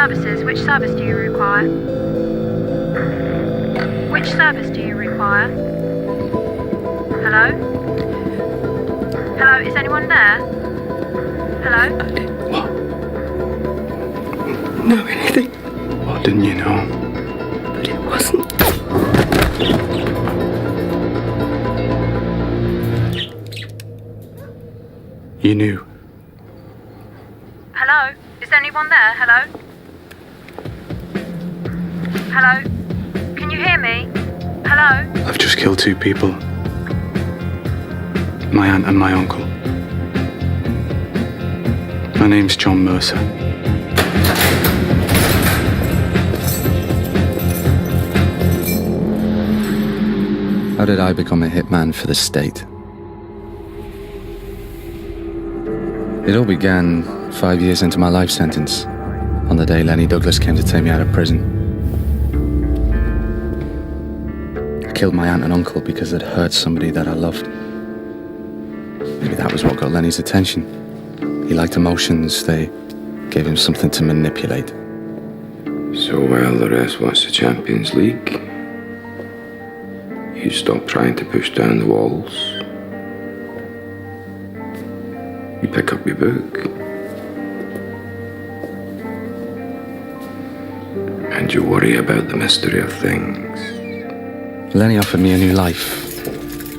Services, which service do you require? Which service do you require? Hello? Hello, is anyone there? Hello? What? Know anything? What didn't you know? But it wasn't. You knew. Hello? Is anyone there? Hello? Hello? Can you hear me? Hello? I've just killed 2 people. My aunt and my uncle. My name's John Mercer. How did I become a hitman for the state? It all began 5 years into my life sentence, on the day Lenny Douglas came to take me out of prison. I killed my aunt and uncle because I'd hurt somebody that I loved. Maybe that was what got Lenny's attention. He liked emotions, they gave him something to manipulate. So while the rest wants the Champions League, you stop trying to push down the walls. You pick up your book. And you worry about the mystery of things. Lenny offered me a new life,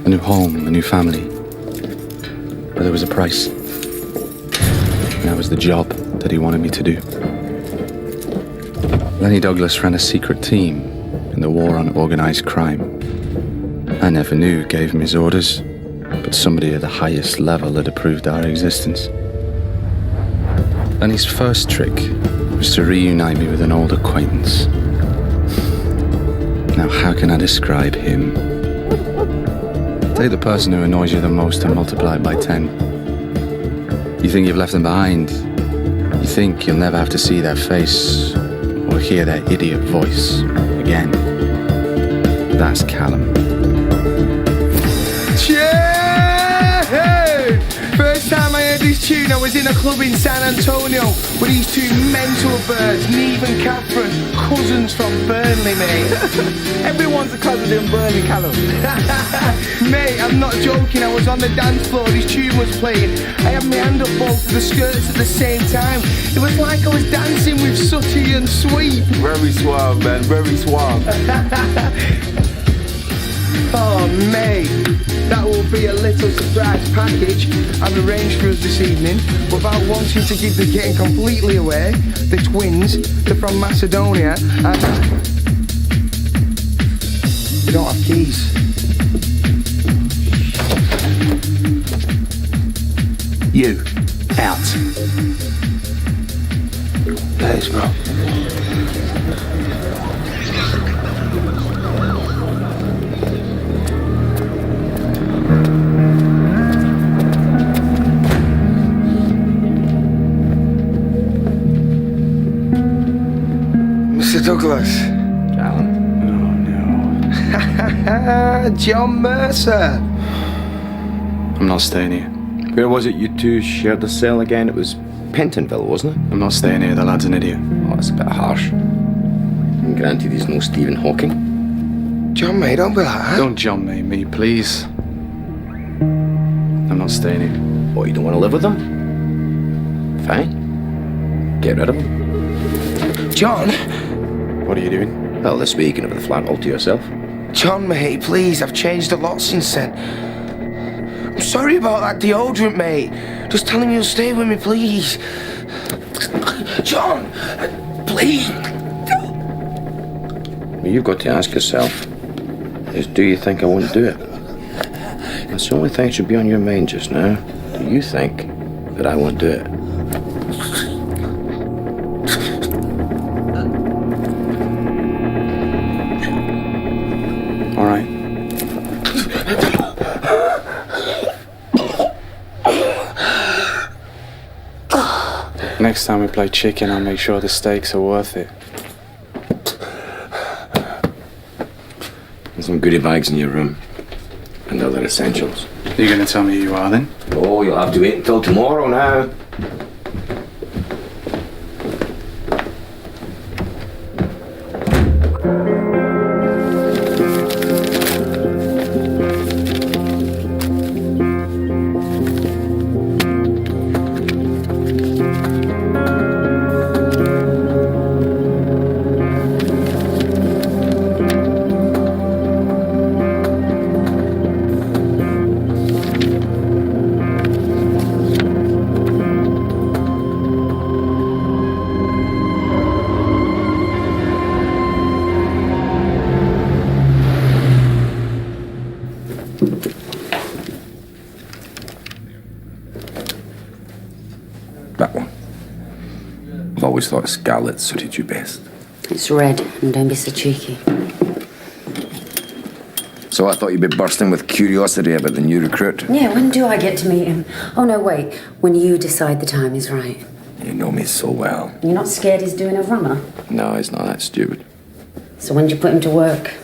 a new home, a new family. But there was a price. And that was the job that he wanted me to do. Lenny Douglas ran a secret team in the war on organized crime. I never knew who gave him his orders, but somebody at the highest level had approved our existence. Lenny's first trick was to reunite me with an old acquaintance. Now, how can I describe him? Take the person who annoys you the most and multiply it by 10. You think you've left them behind. You think you'll never have to see their face or hear their idiot voice again. That's Callum. Yeah! First time I heard this tune, I was in a club in San Antonio with these 2 mental birds, Neve and Catherine, cousins from Burnley, mate. Everyone's a cousin in Burnley, Callum. Mate, I'm not joking, I was on the dance floor, this tune was playing. I had my hand up both of the skirts at the same time. It was like I was dancing with Sooty and Sweet. Very suave, man, very suave. Oh, mate, that will be a little surprise package I've arranged for us this evening. Without wanting to give the game completely away, the twins, they're from Macedonia, and they don't have keys. You, out. Thanks, bro. Mr. Douglas. Callum. Oh, no. John Mercer. I'm not staying here. Where was it you 2 shared the cell again? It was Pentonville, wasn't it? I'm not staying here, the lad's an idiot. Oh, that's a bit harsh. And granted, he's no Stephen Hawking. John, mate, don't be like that. Don't John me, please. I'm not staying here. Oh, you don't want to live with him? Fine. Get rid of him. John. What are you doing? Well, this way you can have the flat all to yourself. John, mate, please, I've changed a lot since then. I'm sorry about that deodorant, mate. Just tell him you'll stay with me, please. John, please. Well, you've got to ask yourself, is do you think I won't do it? That's the only thing that should be on your mind just now. Do you think that I won't do it? All right. Next time we play chicken, I'll make sure the stakes are worth it. There's some goodie bags in your room. And other essentials. You're gonna tell me who you are then? Oh, you'll have to wait until tomorrow now. That one. I've always thought scarlet suited you best. It's red, and don't be so cheeky. So I thought you'd be bursting with curiosity about the new recruit. Yeah, when do I get to meet him? Oh, no, wait. When you decide the time is right. You know me so well. You're not scared he's doing a runner? No, he's not that stupid. So when do you put him to work?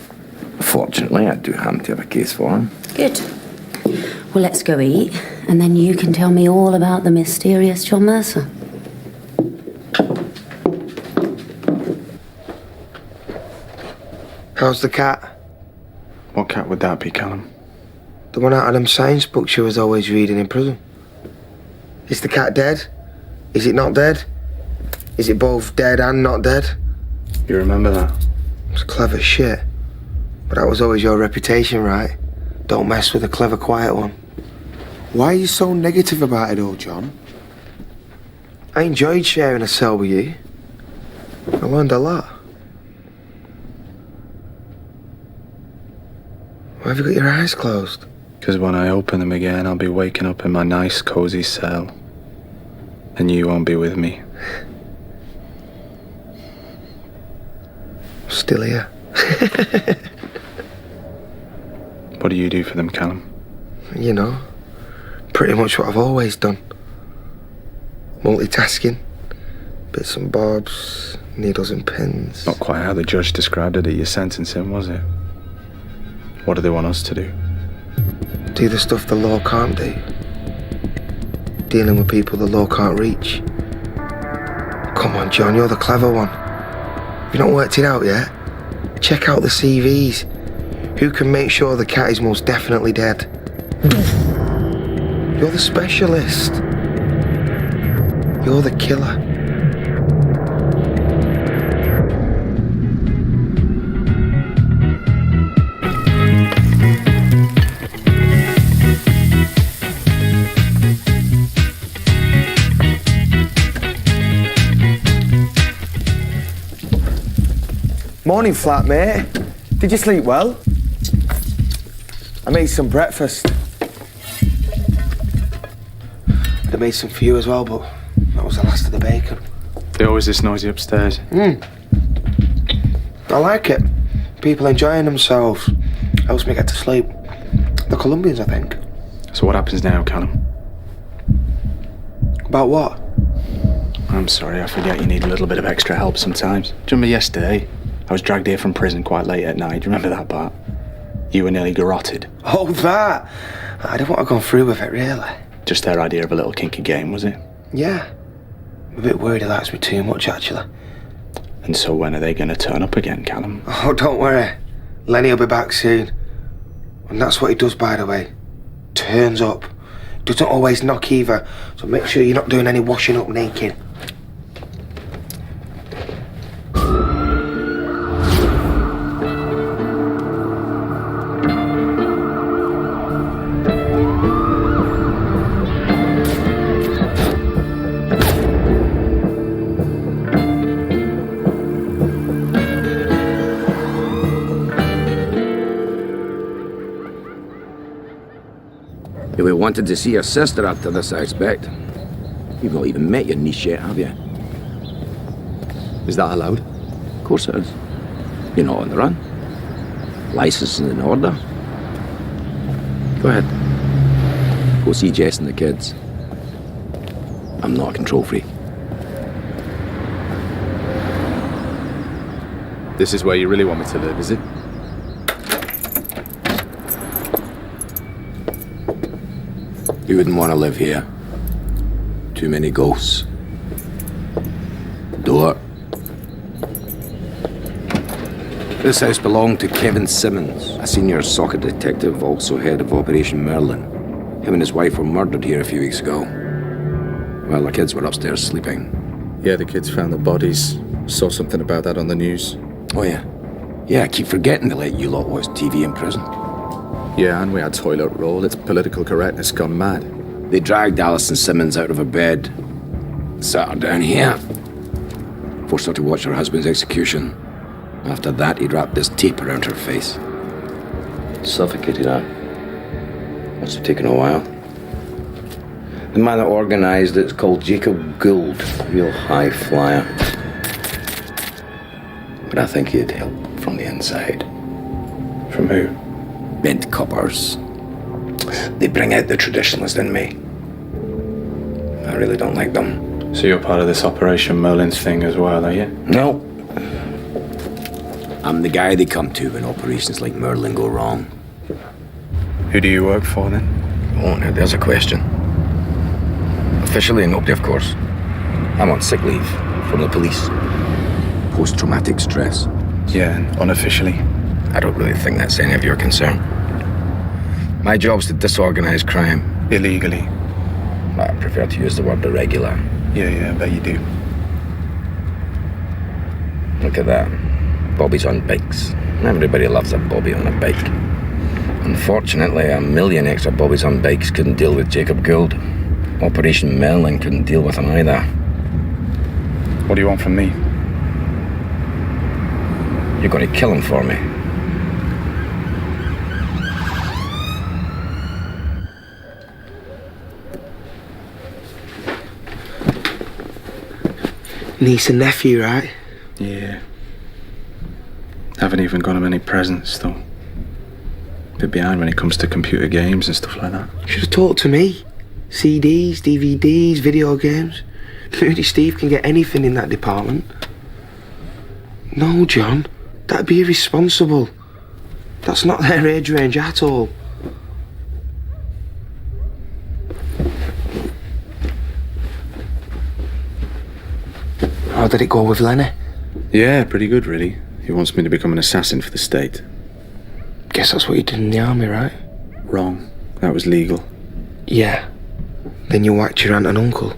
Fortunately, I do happen to have a case for him. Good. Well, let's go eat, and then you can tell me all about the mysterious John Mercer. How's the cat? What cat would that be, Callum? The one out of them science books you was always reading in prison. Is the cat dead? Is it not dead? Is it both dead and not dead? You remember that? It's clever shit. But that was always your reputation, right? Don't mess with a clever, quiet one. Why are you so negative about it all, John? I enjoyed sharing a cell with you. I learned a lot. Why have you got your eyes closed? Because when I open them again, I'll be waking up in my nice, cosy cell. And you won't be with me. Still here. What do you do for them, Callum? You know, pretty much what I've always done. Multitasking. Bits and bobs, needles and pins. Not quite how the judge described it at your sentencing, was it? What do they want us to do? Do the stuff the law can't do. Dealing with people the law can't reach. Come on, John, you're the clever one. Have you not worked it out yet? Check out the CVs. Who can make sure the cat is most definitely dead? You're the specialist. You're the killer. Morning, flatmate. Did you sleep well? I made some breakfast. I'd have made some for you as well, but that was the last of the bacon. They always this noisy upstairs. I like it. People enjoying themselves. Helps me get to sleep. The Colombians, I think. So what happens now, Callum? About what? I'm sorry, I forget you need a little bit of extra help sometimes. Do you remember yesterday? I was dragged here from prison quite late at night. Do you remember that part? You were nearly garroted. Oh, that! I didn't want to go through with it, really. Just their idea of a little kinky game, was it? Yeah. I'm a bit worried he likes me too much, actually. And so when are they going to turn up again, Callum? Oh, don't worry. Lenny will be back soon. And that's what he does, by the way. Turns up. Doesn't always knock either, so make sure you're not doing any washing up naked. You'll be wanted to see your sister after this, I expect. You've not even met your niece yet, have you? Is that allowed? Of course it is. You're not on the run. License is in order. Go ahead. Go see Jess and the kids. I'm not a control freak. This is where you really want me to live, is it? You wouldn't want to live here. Too many ghosts. Door. This house belonged to Kevin Simmons, a senior socket detective, also head of Operation Merlin. Him and his wife were murdered here a few weeks ago. Well, the kids were upstairs sleeping. Yeah, the kids found the bodies. Saw something about that on the news. Oh, yeah. Yeah, I keep forgetting they let you lot watch TV in prison. Yeah, and we had toilet roll. It's political correctness gone mad. They dragged Alison Simmons out of her bed, sat her down here, forced her to watch her husband's execution. After that, he'd wrapped this tape around her face. Suffocated her. Must have taken a while. The man that organised it's called Jacob Gould, real high flyer. But I think he'd help from the inside. From who? Bent coppers. They bring out the traditionalist in me. I really don't like them. So you're part of this Operation Merlin's thing as well, are you? No. I'm the guy they come to when operations like Merlin go wrong. Who do you work for then? Oh, now there's a question. Officially, nobody, of course. I'm on sick leave from the police. Post-traumatic stress. Yeah, and unofficially? I don't really think that's any of your concern. My job's to disorganize crime. Illegally? I prefer to use the word irregular. Yeah, I bet you do. Look at that. Bobbies on bikes. Everybody loves a bobby on a bike. Unfortunately, a million extra bobbies on bikes couldn't deal with Jacob Gould. Operation Merlin couldn't deal with him either. What do you want from me? You're going to kill him for me. Niece and nephew, right? Yeah. Haven't even got him any presents, though. Bit behind when it comes to computer games and stuff like that. Should have talked to me. CDs, DVDs, video games. Moody Steve can get anything in that department. No, John. That'd be irresponsible. That's not their age range at all. How did it go with Lenny? Yeah, pretty good, really. He wants me to become an assassin for the state. Guess that's what you did in the army, right? Wrong. That was legal. Yeah. Then you whacked your aunt and uncle.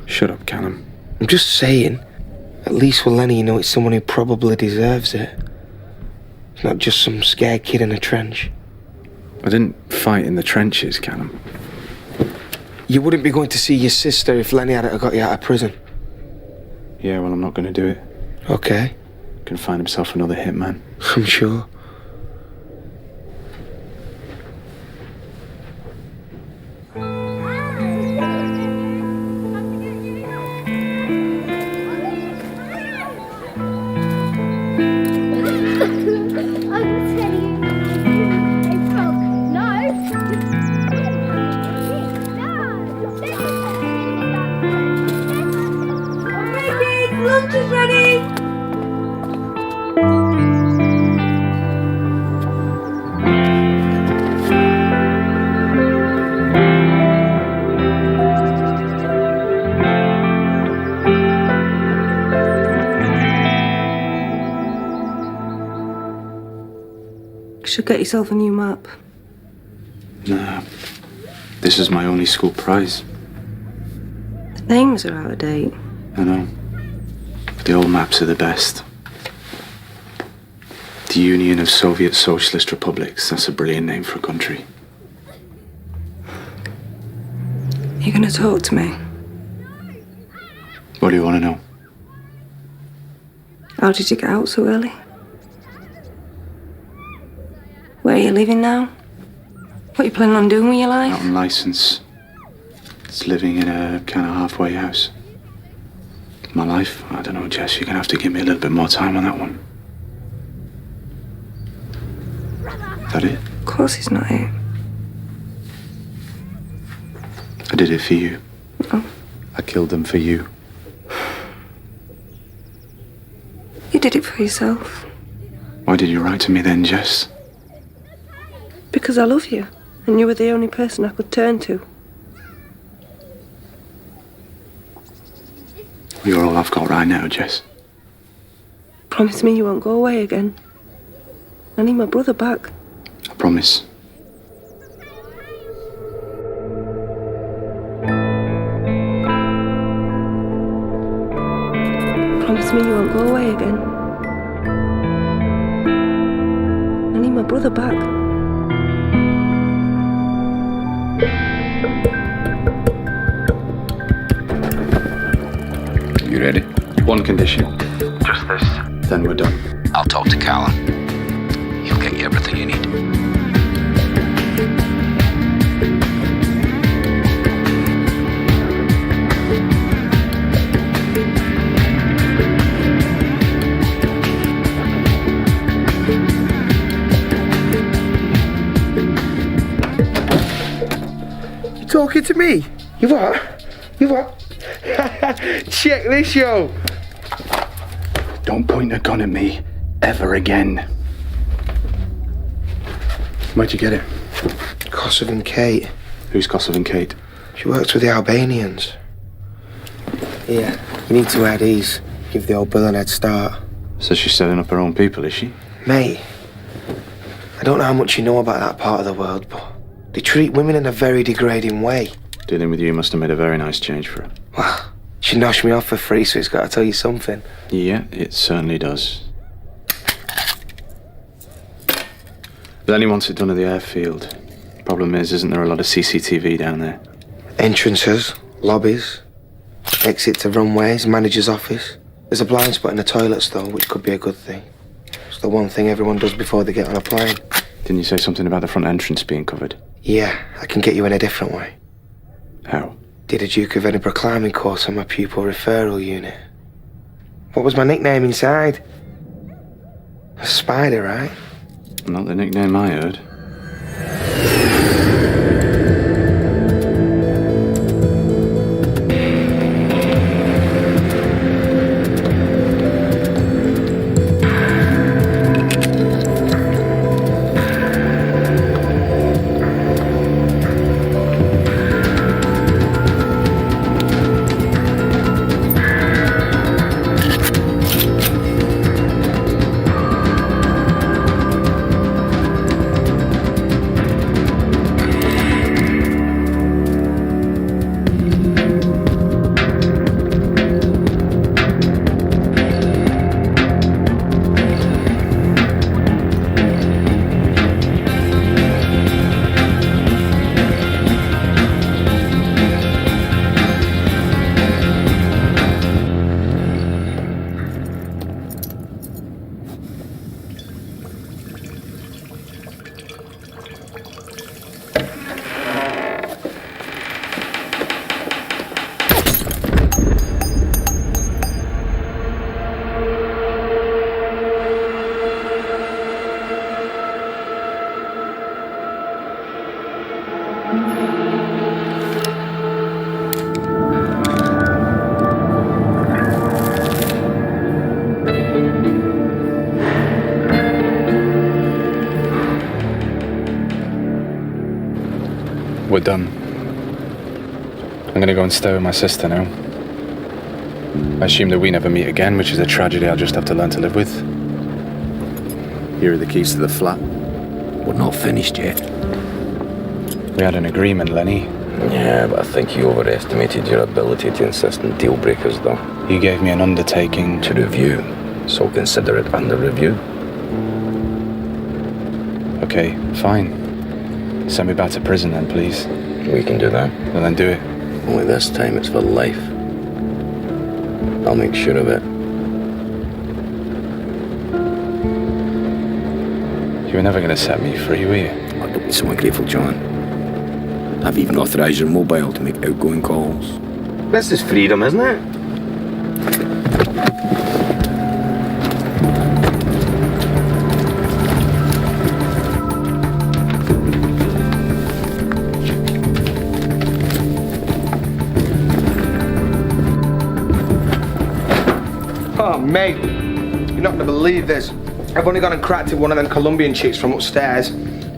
Shut up, Callum. I'm just saying, at least with Lenny you know it's someone who probably deserves it. It's not just some scared kid in a trench. I didn't fight in the trenches, Callum. You wouldn't be going to see your sister if Lenny had got you out of prison. Yeah, well, I'm not going to do it. Okay. Can find himself another hitman. I'm sure. Lunch is ready! Should get yourself a new map. Nah. This is my only school prize. The names are out of date. I know. The old maps are the best. The Union of Soviet Socialist Republics. That's a brilliant name for a country. You're gonna talk to me? What do you want to know? How did you get out so early? Where are you living now? What are you planning on doing with your life? Out on license. It's living in a kind of halfway house. My life? I don't know, Jess. You're going to have to give me a little bit more time on that one. Is that it? Of course it's not it. I did it for you. Oh. I killed them for you. You did it for yourself. Why did you write to me then, Jess? Because I love you, and you were the only person I could turn to. You're all I've got right now, Jess. Promise me you won't go away again. I need my brother back. I promise. Promise me you won't go away again. I need my brother back. You ready? One condition. Just this. Then we're done. I'll talk to Callum. He'll get you everything you need. You talking to me? You what? You what? Check this, yo. Don't point a gun at me ever again. Where'd you get it? Kosovan Kate. Who's Kosovan Kate? She works with the Albanians. Yeah, you need to wear these. Give the old Bill an head start. So she's setting up her own people, is she? Mate, I don't know how much you know about that part of the world, but they treat women in a very degrading way. Dealing with you must have made a very nice change for her. Well, she noshed me off for free, so it's got to tell you something. Yeah, it certainly does. Then he wants it done at the airfield. Problem is, isn't there a lot of CCTV down there? Entrances, lobbies, exit to runways, manager's office. There's a blind spot in the toilets, though, which could be a good thing. It's the one thing everyone does before they get on a plane. Didn't you say something about the front entrance being covered? Yeah, I can get you in a different way. How? Did a Duke of Edinburgh climbing course on my pupil referral unit. What was my nickname inside? A spider, right? Not the nickname I heard. We're done. I'm gonna go and stay with my sister now. I assume that we never meet again, which is a tragedy I'll just have to learn to live with. Here are the keys to the flat. We're not finished yet. We had an agreement, Lenny. Yeah, but I think you overestimated your ability to insist on deal breakers, though. You gave me an undertaking To review, so consider it under review. Okay, fine. Send me back to prison then, please. We can do that. Well, then do it. Only this time it's for life. I'll make sure of it. You were never gonna set me free, were you? Oh, don't be so ungrateful, John. I've even authorised your mobile to make outgoing calls. This is freedom, isn't it? Oh, mate, you're not gonna believe this. I've only gone and cracked at one of them Colombian chicks from upstairs.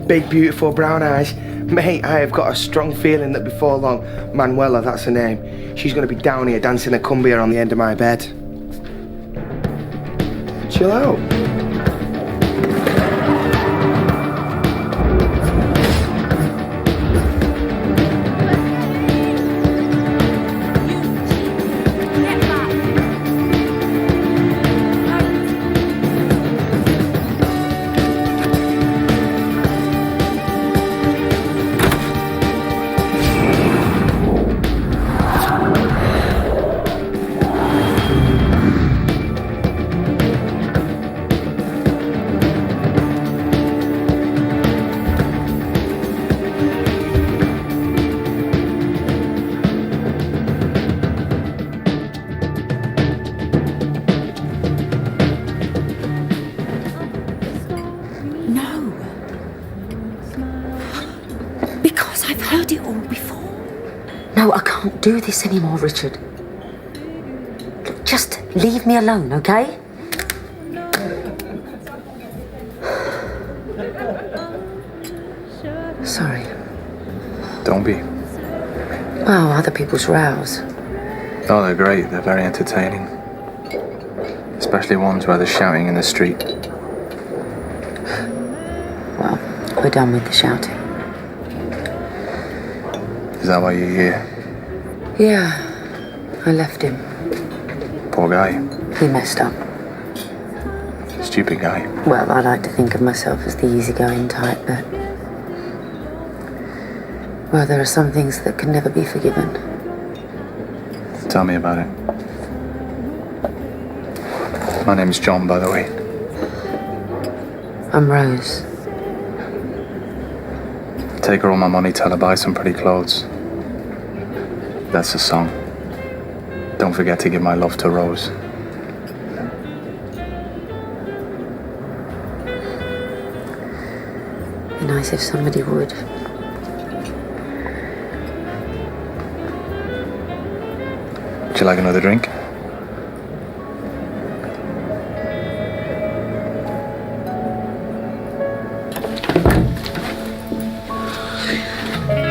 Big, beautiful brown eyes. Mate, I have got a strong feeling that before long, Manuela, that's her name, she's gonna be down here dancing a cumbia on the end of my bed. Chill out. can't do this anymore, Richard. Just leave me alone, okay? Sorry. Don't be. Well, other people's rows. Oh, they're great. They're very entertaining. Especially ones where they're shouting in the street. Well, we're done with the shouting. Is that why you're here? Yeah, I left him. Poor guy. He messed up. Stupid guy. Well, I like to think of myself as the easygoing type, but... well, there are some things that can never be forgiven. Tell me about it. My name's John, by the way. I'm Rose. Take her all my money, tell her buy some pretty clothes. That's the song. Don't forget to give my love to Rose. Be nice if somebody would. Would you like another drink?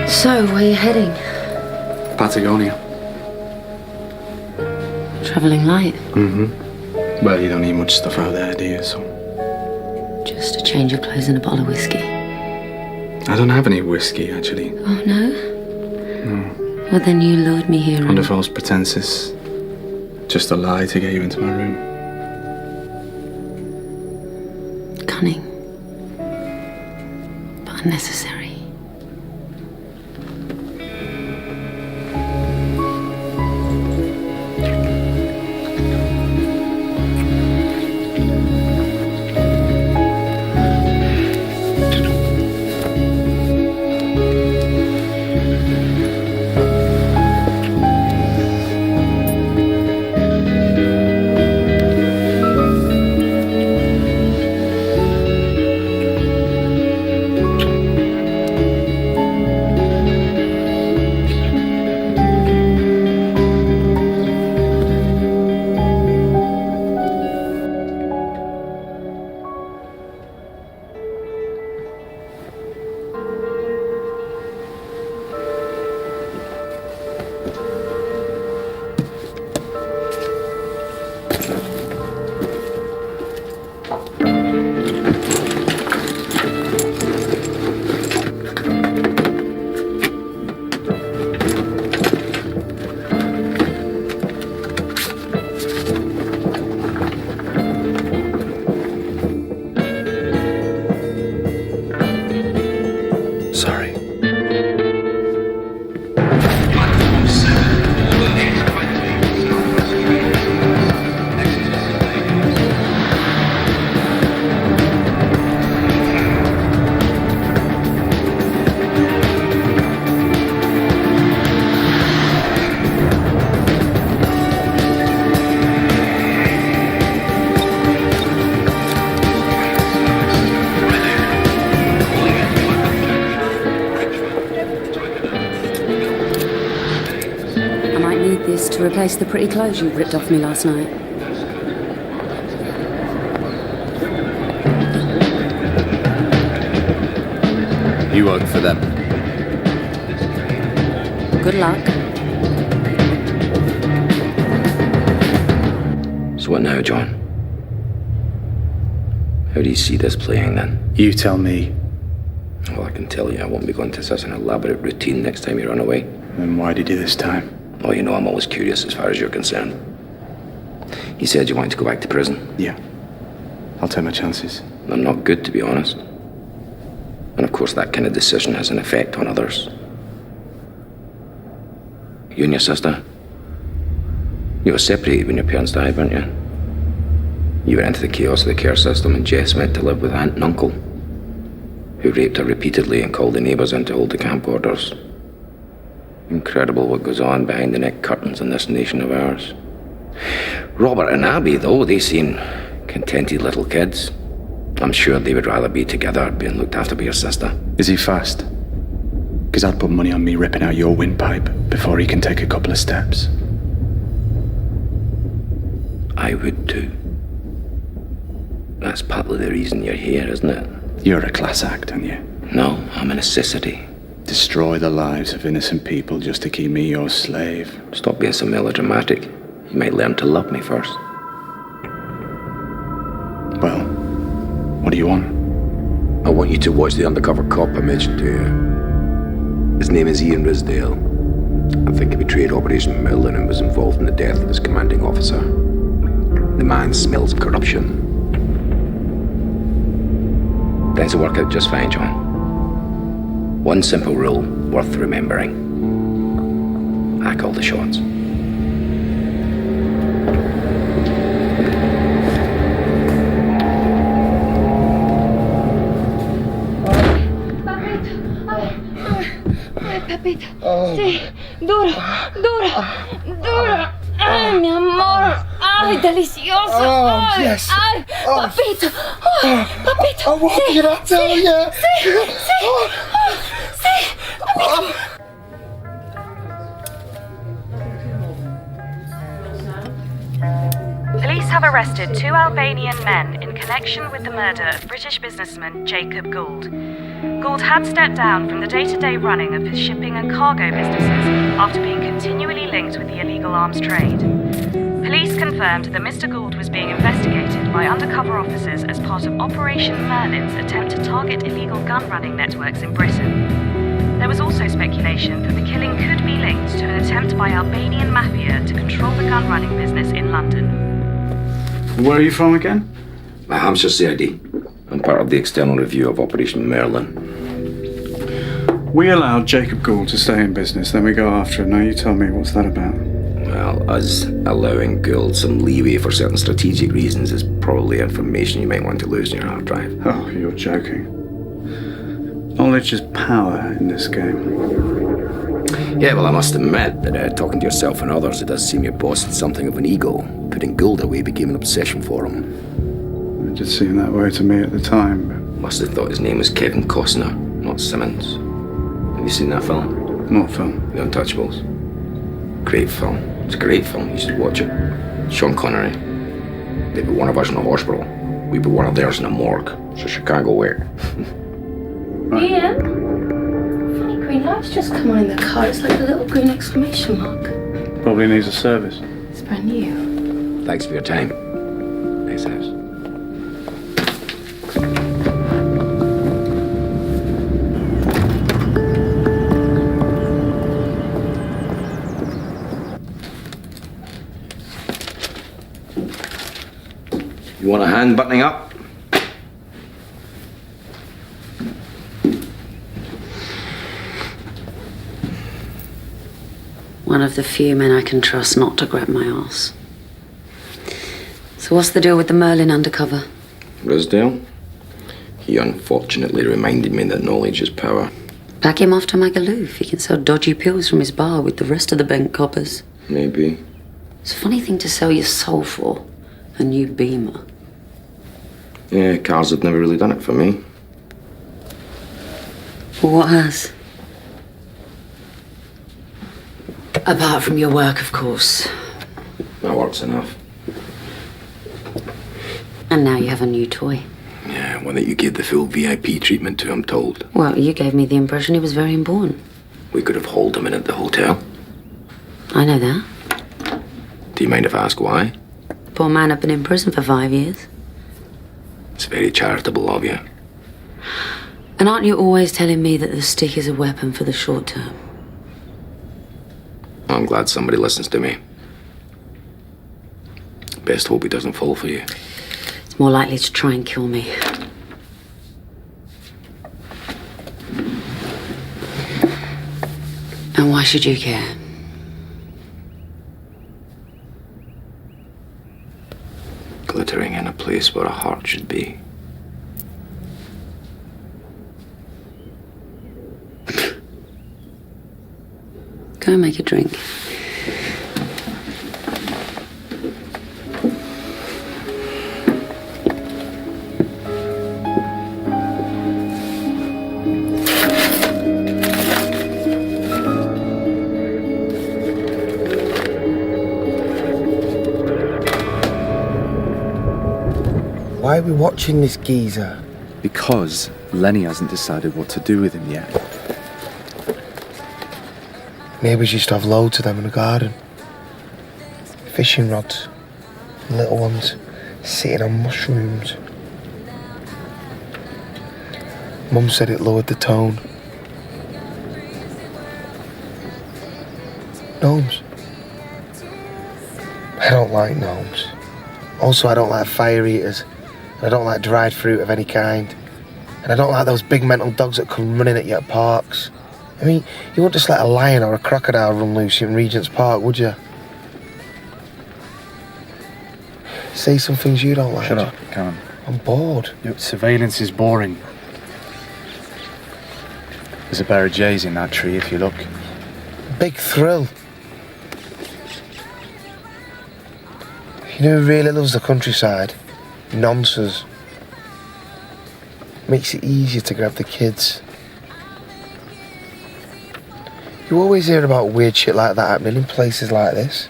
So, where are you heading? Patagonia. Travelling light? Mm-hmm. Well, you don't need much stuff out there, do you? So Just a change of clothes and a bottle of whiskey. I don't have any whiskey, actually. Oh, no? No. Well, then you lured me here Under false pretenses. Just a lie to get you into my room. Cunning. But unnecessary. To replace the pretty clothes you ripped off me last night. You work for them. Good luck. So what now, John? How do you see this playing then? You tell me. Well, I can tell you I won't be going to such an elaborate routine next time you run away. Then why did you this time? Oh, you know I'm always curious as far as you're concerned. You said you wanted to go back to prison. Yeah. I'll take my chances. I'm not good, to be honest. And of course that kind of decision has an effect on others. You and your sister, you were separated when your parents died, weren't you? You went into the chaos of the care system and Jess went to live with aunt and uncle, who raped her repeatedly and called the neighbours in to hold the camp orders. Incredible what goes on behind the neck curtains in this nation of ours. Robert and Abby, though, they seem contented little kids. I'm sure they would rather be together being looked after by your sister. Is he fast? Because I'd put money on me ripping out your windpipe before he can take a couple of steps. I would too. That's partly the reason you're here, isn't it? You're a class act, aren't you? No, I'm a necessity. Destroy the lives of innocent people just to keep me your slave. Stop being so melodramatic. You might learn to love me first. Well, what do you want? I want you to watch the undercover cop I mentioned to you. His name is Ian Risdale. I think he betrayed Operation Merlin and was involved in the death of his commanding officer. The man smells corruption. Things will work out just fine, John. One simple rule worth remembering. I call the shots. Papito, sí, duro, duro, duro. Ay, mi amor. Ay, delicioso. Ay, yes. ay, papito. Ay, papito. Oh, what did I tell you? Sí, sí, sí, papito. Police have arrested 2 Albanian men in connection with the murder of British businessman Jacob Gould. Gould had stepped down from the day-to-day running of his shipping and cargo businesses after being continually linked with the illegal arms trade. Police confirmed that Mr. Gould was being investigated by undercover officers as part of Operation Merlin's attempt to target illegal gun-running networks in Britain. There was also speculation that the killing could be linked to an attempt by Albanian mafia to control the gun-running business in London. Where are you from again? Hampshire CID. I'm part of the external review of Operation Merlin. We allowed Jacob Gould to stay in business, then we go after him. Now you tell me, what's that about? Well, us allowing Gould some leeway for certain strategic reasons is probably information you might want to lose in your hard drive. Oh, you're joking. Knowledge is power in this game. Yeah, well, I must admit that talking to yourself and others, it does seem your boss had something of an ego. Putting Gould away became an obsession for him. It did seem that way to me at the time, but... Must have thought his name was Kevin Costner, not Simmons. Have you seen that film? What film? The Untouchables. Great film. It's a great film. You should watch it. Sean Connery. They put one of us in a hospital. We put one of theirs in a morgue. So Chicago where? Right. Ian? Funny green light's just come on in the car. It's like a little green exclamation mark. Probably needs a service. It's brand new. Thanks for your time. Nice house. You want a hand buttoning up? One of the few men I can trust not to grab my arse. So what's the deal with the Merlin undercover? Risdale? He unfortunately reminded me that knowledge is power. Pack him off to Magaluf. He can sell dodgy pills from his bar with the rest of the bent coppers. Maybe. It's a funny thing to sell your soul for. A new Beamer. Yeah, cars have never really done it for me. Well, what has? Apart from your work, of course. My work's enough. And now you have a new toy. Yeah, one that you gave the full VIP treatment to, I'm told. Well, you gave me the impression he was very important. We could have hauled him in at the hotel. I know that. Do you mind if I ask why? Poor man had been in prison for 5 years. It's very charitable of you. And aren't you always telling me that the stick is a weapon for the short term? I'm glad somebody listens to me. Best hope he doesn't fall for you. It's more likely to try and kill me. And why should you care? Glittering in a place where a heart should be. Go and make a drink. Why are we watching this geezer? Because Lenny hasn't decided what to do with him yet. Neighbours used to have loads of them in the garden. Fishing rods. Little ones sitting on mushrooms. Mum said it lowered the tone. Gnomes. I don't like gnomes. Also, I don't like fire eaters. And I don't like dried fruit of any kind. And I don't like those big mental dogs that come running at you at parks. I mean, you wouldn't just let a lion or a crocodile run loose in Regent's Park, would you? Say some things you don't like. Shut up, Callum. I'm bored. Surveillance is boring. There's a pair of jays in that tree if you look. Big thrill. You know who really loves the countryside? Nonsense. Makes it easier to grab the kids. You always hear about weird shit like that happening in places like this.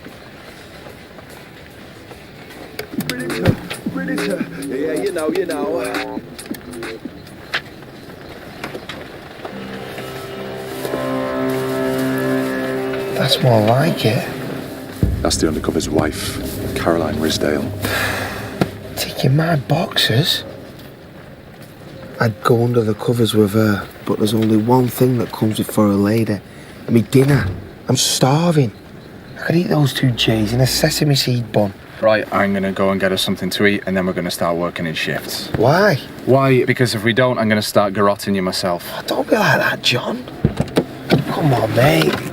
Predator. Yeah, you know. That's more like it. That's the undercover's wife, Caroline Risdale. Taking my boxes? I'd go under the covers with her, but there's only one thing that comes before a lady. I mean, dinner. I'm starving. I could eat those 2 J's in a sesame seed bun. Right, I'm gonna go and get us something to eat, and then we're gonna start working in shifts. Why? Why? Because if we don't, I'm gonna start garrotting you myself. Oh, don't be like that, John. Come on, mate.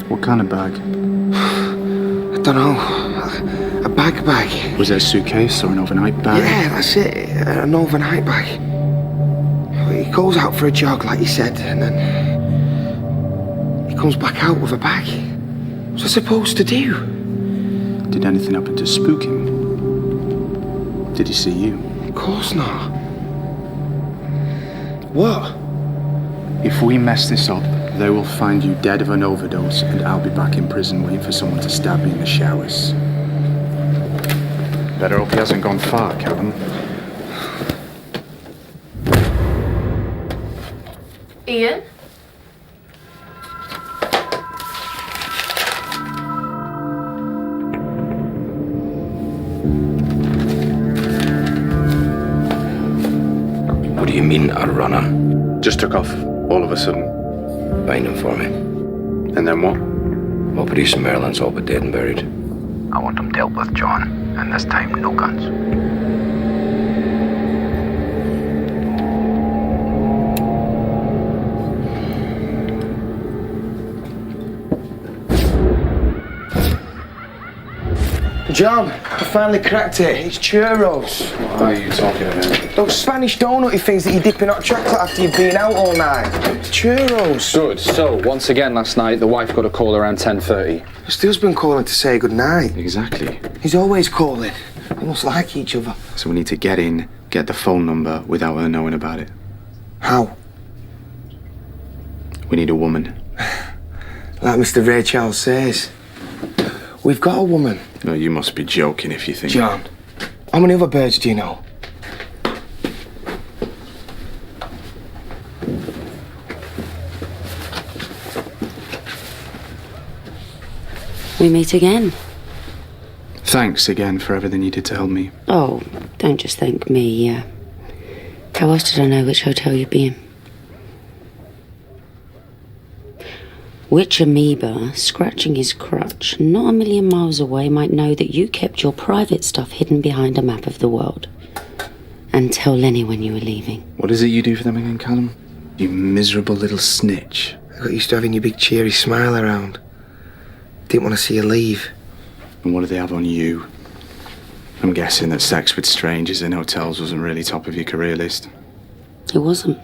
What kind of bag? I don't know. A bag. Was it a suitcase or an overnight bag? Yeah, that's it. An overnight bag. He goes out for a jog, like you said, and then he comes back out with a bag. What's I supposed to do? Did anything happen to spook him? Did he see you? Of course not. What? If we mess this up, they will find you dead of an overdose, and I'll be back in prison waiting for someone to stab me in the showers. Better hope he hasn't gone far, Callum. Ian? What do you mean, a runner? Just took off all of a sudden. Find him for me. And then what? Operation Merlin's all but dead and buried. I want him dealt with, John, and this time no guns. John, I finally cracked it. It's churros. What are you talking about? Those Spanish donutty things that you dip in hot chocolate after you've been out all night. It's churros. Good. So, once again last night, the wife got a call around 10:30. It's the husband calling to say goodnight. Exactly. He's always calling. They must like each other. So we need to get in, get the phone number without her knowing about it. How? We need a woman. Like Mr. Ray Charles says. We've got a woman. No, you must be joking if you think... John, how many other birds do you know? We meet again. Thanks again for everything you did to help me. Oh, don't just thank me. How else did I know which hotel you'd be in? Which amoeba, scratching his crutch, not a million miles away, might know that you kept your private stuff hidden behind a map of the world? And tell Lenny when you were leaving. What is it you do for them again, Callum? You miserable little snitch. I got used to having your big cheery smile around. Didn't want to see you leave. And what do they have on you? I'm guessing that sex with strangers in hotels wasn't really top of your career list. It wasn't.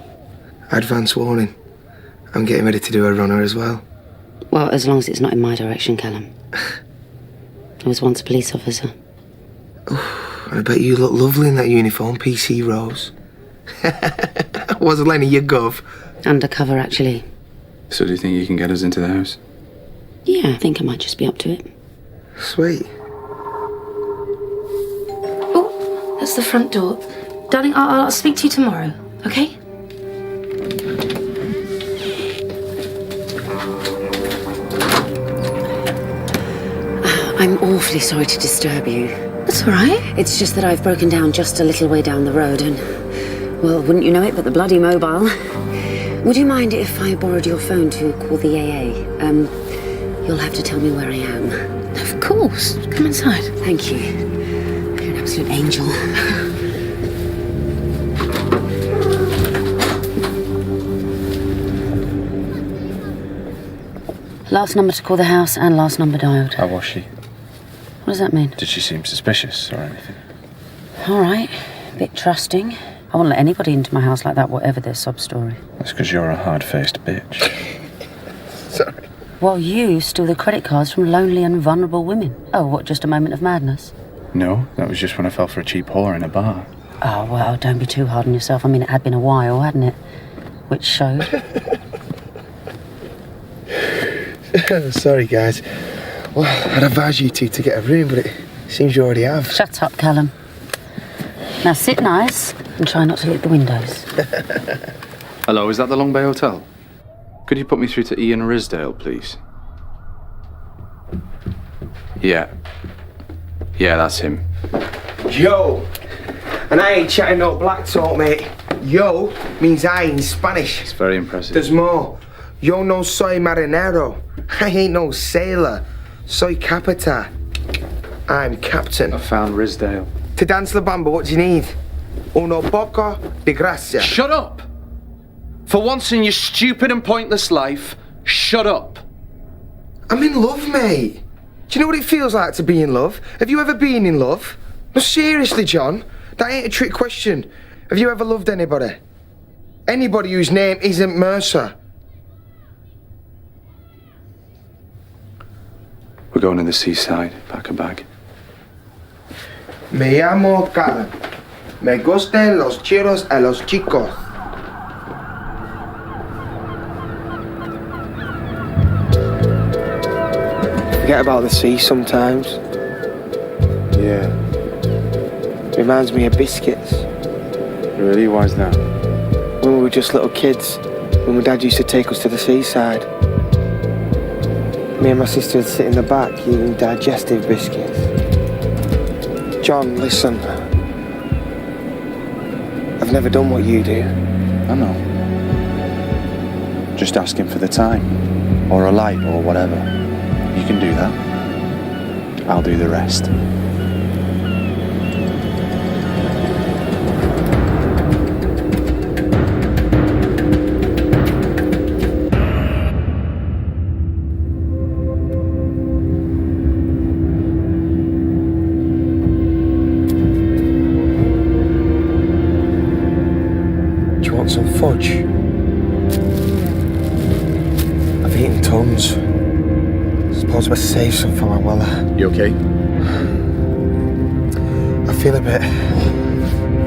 Advance warning. I'm getting ready to do a runner as well. Well, as long as it's not in my direction, Callum. I was once a police officer. I bet you look lovely in that uniform, PC Rose. Was Lenny your gov? Undercover, actually. So do you think you can get us into the house? Yeah, I think I might just be up to it. Sweet. Oh, that's the front door. Darling, I'll speak to you tomorrow, okay? I'm awfully sorry to disturb you. That's all right. It's just that I've broken down just a little way down the road and, well, wouldn't you know it, but the bloody mobile. Would you mind if I borrowed your phone to call the AA? You'll have to tell me where I am. Of course. Come inside. Thank you. You're an absolute angel. Last number to call the house and last number dialed. How was she? What does that mean? Did she seem suspicious or anything? All right. A bit trusting. I won't let anybody into my house like that, whatever their sob story. That's because you're a hard-faced bitch. Sorry. Well, you steal the credit cards from lonely and vulnerable women. Oh, what, just a moment of madness? No, that was just when I fell for a cheap whore in a bar. Oh, well, don't be too hard on yourself. I mean, it had been a while, hadn't it? Which showed. Sorry, guys. Well, I'd advise you two to get a room, but it seems you already have. Shut up, Callum. Now sit nice and try not to lick the windows. Hello, is that the Long Bay Hotel? Could you put me through to Ian Risdale, please? Yeah. Yeah, that's him. Yo! And I ain't chatting no black talk, mate. Yo means I in Spanish. It's very impressive. There's more. Yo no soy marinero. I ain't no sailor. Soy capita. I'm captain. I found Risdale. To dance la bamba, what do you need? Uno poco de gracia. Shut up! For once in your stupid and pointless life, shut up. I'm in love, mate. Do you know what it feels like to be in love? Have you ever been in love? No, seriously, John. That ain't a trick question. Have you ever loved anybody? Anybody whose name isn't Mercer? We're going to the seaside. Pack a bag. Me llamo Callum. Me gustan los chiros a los chicos. Forget about the sea sometimes. Yeah. Reminds me of biscuits. Really? Why's that? When we were just little kids, when my dad used to take us to the seaside. Me and my sister would sit in the back eating digestive biscuits. John, listen. I've never done what you do. I know. Just asking for the time. Or a light, or whatever. You can do that. I'll do the rest. Some fudge. I've eaten tons. Suppose I save some for my Weller. You okay? I feel a bit.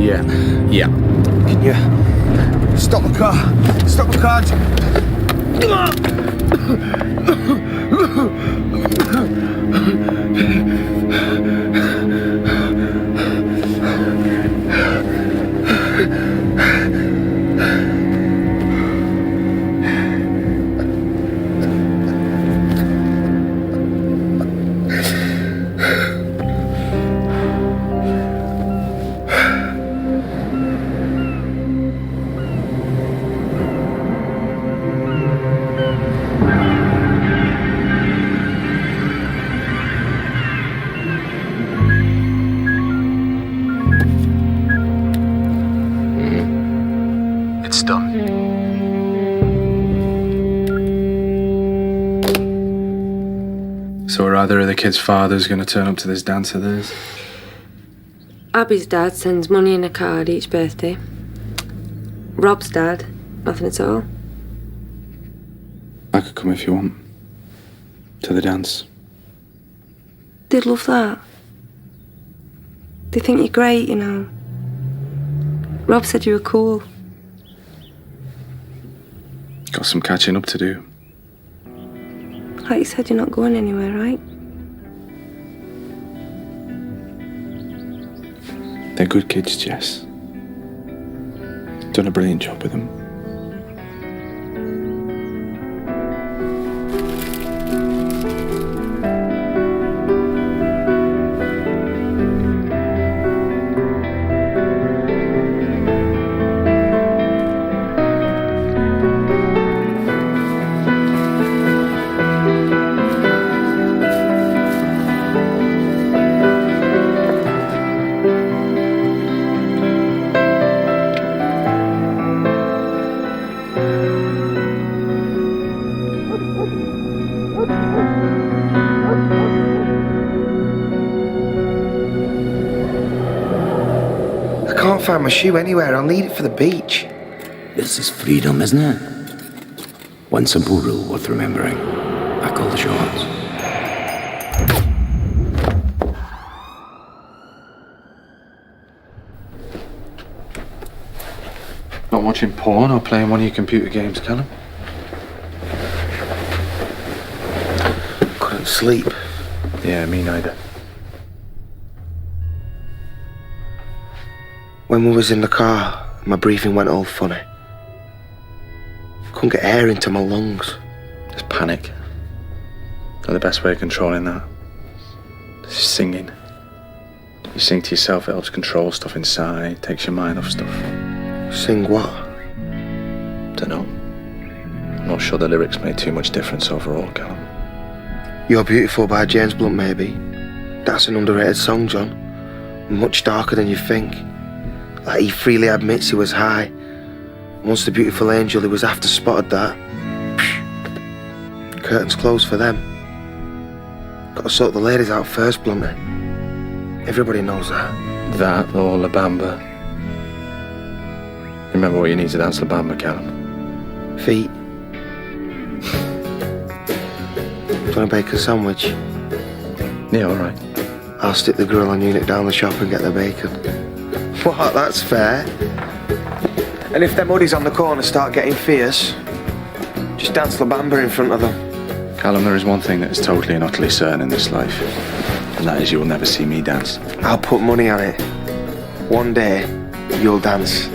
Yeah. Can you stop the car? Stop the car! done. So are either of the kids' fathers going to turn up to this dance of theirs? Abby's dad sends money in a card each birthday. Rob's dad, nothing at all. I could come if you want. To the dance. They'd love that. They think you're great, you know. Rob said you were cool. Got some catching up to do. Like you said, you're not going anywhere, right? They're good kids, Jess. Done a brilliant job with them. I can't find my shoe anywhere. I'll need it for the beach. This is freedom, isn't it? One simple rule worth remembering. I call the shots. Not watching porn or playing one of your computer games, Callum? Couldn't sleep. Yeah, me neither. When we was in the car, my breathing went all funny. Couldn't get air into my lungs. It's panic. And the best way of controlling that is singing. You sing to yourself, it helps control stuff inside, takes your mind off stuff. Sing what? Dunno. I'm not sure the lyrics make too much difference overall, Callum. You're Beautiful by James Blunt, maybe. That's an underrated song, John. Much darker than you think. Like he freely admits he was high. Once the beautiful angel he was after spotted that. Psh, curtains closed for them. Gotta sort the ladies out first, Blunty. Everybody knows that. That or La Bamba. Remember what you need to dance La Bamba, Callum? Feet. Do you want a bacon sandwich? Yeah, alright. I'll stick the grill on unit down the shop and get the bacon. What? That's fair. And if them hoodies on the corner start getting fierce, just dance La Bamba in front of them. Callum, there is one thing that is totally and utterly certain in this life, and that is you will never see me dance. I'll put money on it. One day, you'll dance.